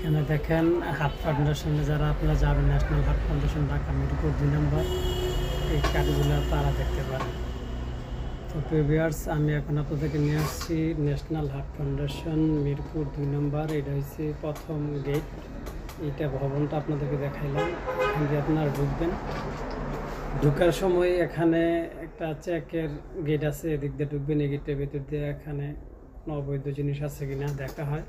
এখানে দেখেন হার্ট ফাউন্ডেশনে যারা আপনারা যাবেন, national heart foundation Dhaka Mirpur 2 নম্বর, এই কার্ডগুলো তারা দেখতে পারেন। তো ভিউয়ার্স, আমি এখন আপনাদেরকে নিয়ে আসছি ন্যাশনাল হার্ট ফাউন্ডেশন মিরপুর 2 নম্বর। এটা হচ্ছে প্রথম গেট। এইটা ভবনটা আপনাদেরকে দেখাইলাম। এখান দিয়ে আপনারা ঢুকবেন। ঢুকার সময় এখানে একটা চেকের গেট আছে, এদিক দিয়ে ঢুকবেন। এই গেটের ভেতর দিয়ে এখানে কোনো অবৈধ জিনিস আছে কিনা দেখা হয়।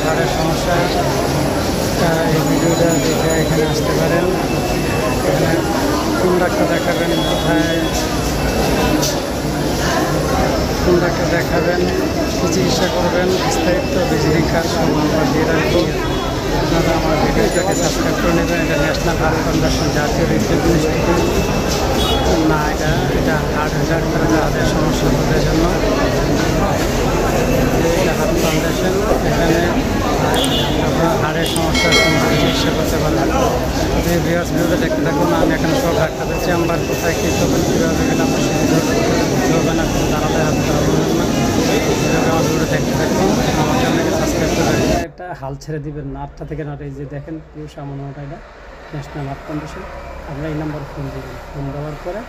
হাড়ের সমস্যা, এই ভিডিওটা দেখে এখানে আসতে পারেন। এখানে কোন ডাক্তার দেখাবেন, কোন ডাক্তার দেখাবেন, কী চিকিৎসা করবেন, বিস্তারিত ভিজিটিং কার্ড নাম্বার দিয়ে রাখবো। আপনারা আমার ভিডিওটাকে সাবস্ক্রাইব করে নেবেন। এটা ন্যাশনাল হার্ট ফাউন্ডেশন, জাতীয় হৃদরোগ ইনস্টিটিউট না, এটা হার্ট ডাক্তার যাদের সমস্যা তাদের জন্য হার্ট ফাউন্ডেশন। এখানে আপনারা হাড়ের সমস্যার সম্পর্কে চিকিৎসা করতে পারবেন। যদি ভিউয়ার্স ভিডিওটা দেখতে থাকুন, আমি এখানে সব ডাক্তারদের চেম্বার কোথায় কী করবেন, কীভাবে গেলে আপনার হবে না, কোনো জানাতে হাতে আমার ভিডিও দেখতে থাকুন। আমার চ্যানেলকে সাবস্ক্রাইব করে একটা হাল ছেড়ে দিবেন না, 8টা থেকে 9টা। এই যে দেখেন কেউ সামান্য এটা ন্যাশনাল হার্ট ফাউন্ডেশন। আপনারা এই নাম্বারে ফোন দিবেন। ফোন দেওয়ার পরে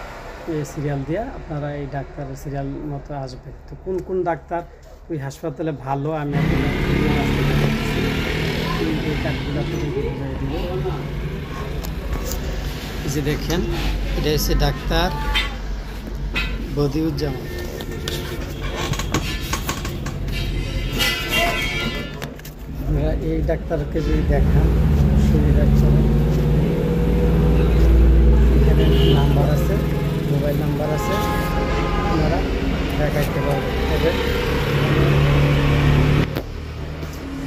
এই সিরিয়াল দিয়ে আপনারা এই ডাক্তারের সিরিয়াল মতো আসবে। তো কোন কোন ডাক্তার ওই হাসপাতালে ভালো, আমি এই কার্ডগুলো বুঝিয়ে দিব। এই যে দেখেন, এটা হচ্ছে ডাক্তার বদিউজ্জামান। আপনারা এই ডাক্তারকে যদি দেখান, সুবিধা এখানে নাম্বার আছে, মোবাইল নাম্বার আছে, আপনারা দেখাইতে পারবেন। তবে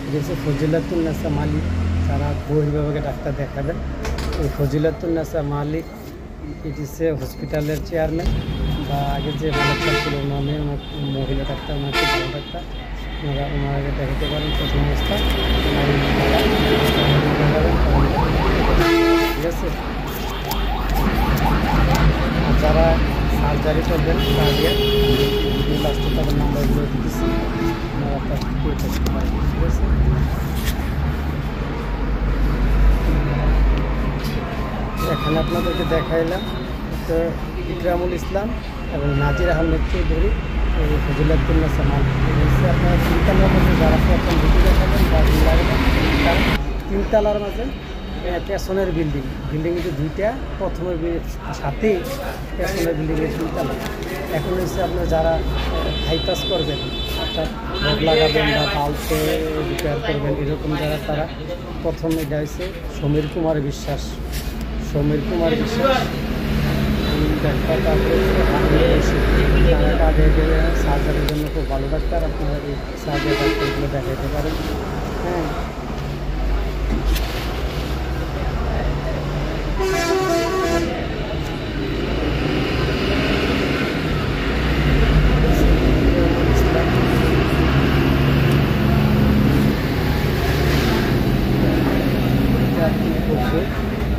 এটা ফজিলাতুন্নেসা মালিক, যারা বহির্বিভাগে ডাক্তার দেখাবেন। এই ফজিলাতুন্নেসা মালিক এটি হচ্ছে হসপিটালের চেয়ারম্যান, বা আগে যে ডাক্তার ছিল ওনার মহিলা ডাক্তার, ওনার খুব ভালো ডাক্তার। ওনারা ওনাকে দেখাতে পারেন প্রথম অবস্থা। ঠিক আছে, যারা সার্জারি করবেন তাদের লাস্টে তাদের নাম্বারগুলো দিতেছি, আপনারা ঠিক আছে। আপনাদেরকে দেখাইলাম। তো ইকরামুল ইসলাম এবং নাজির আহমেদ চৌধুরী ফজিলাতুন্নেসা মালিক আপনারা তিনতলার মধ্যে যারা প্রথম ঢুকে দেখাবেন বা তার তিনতলার মাঝে পেছনের বিল্ডিং কিন্তু দুইটা, প্রথমের সাথে পেছনের বিল্ডিংয়ের তিনতলা। এখন হচ্ছে আপনার যারা হাইপাস করবেন অর্থাৎ রোড লাগাবেন বা বাল্বকে রিপেয়ার করবেন এরকম যারা, তারা প্রথম এটা হচ্ছে সমীর কুমার বিশ্বাস ডাক্তার। তারপরে তারা কাজে গেলে সার্জারির জন্য খুব ভালো ডাক্তার, আপনারা এই সার্জারি ডাক্তারগুলো দেখাইতে পারেন। হ্যাঁ,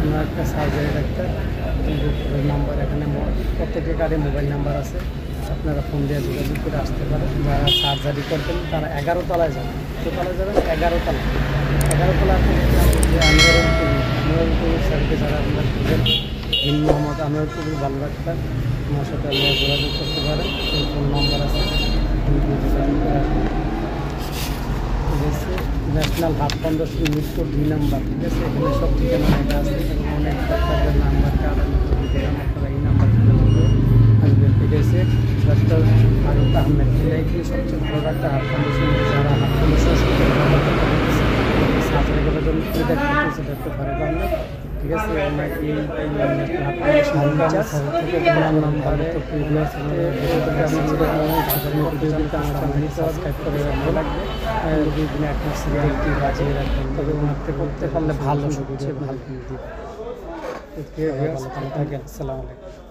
আমরা একটা সার্জারি ডাক্তার, নাম্বার এখানে প্রত্যেকের কার্ডে মোবাইল নাম্বার আছে, আপনারা ফোন দিয়ে যোগাযোগ করে আসতে পারেন। যারা সার্জারি করবেন তারা 11 তলায় যাবেন, দোতলায় যাবেন 11 তলা আনোয়ারুল স্যারকে যারা আপনারা খুঁজেন, মোহাম্মদ আনোয়ারুল কবির ভালো ডাক্তার, আমার সাথে আপনারা যোগাযোগ করতে পারেন। ফোন নাম্বার আছে, যোগাযোগ করে আসবেন। ঠিক আছে, national hub foundation Mirpur 2 number. ঠিক আছে, এখানে সব ঠিকানা লেখা আছে এবং অনেক ডাক্তারদের নাম্বার কার্ড আমি দিলাম, আপনারা এই নাম্বার আসবেন। ঠিক আছে, ডাক্তার ফারুক আহমেদ এটাই সবচেয়ে ভালো ডাক্তার হাব ফাউন্ডেশন। যারা হাব ফাউন্ডেশন সার্জারি করার জন্য ডাক্তার ফারুক আহমেদ। ঠিক আছে, আমার এই সাবস্ক্রাইব করে রাখবো লাগবে, বিভিন্ন একটা সিরিয়ালটি বাজিয়ে রাখবেন। তবে ওনারতে করতে পারলে ভালো সবচেয়ে ভালো। ভালো থাকেন। আসসালামু আলাইকুম।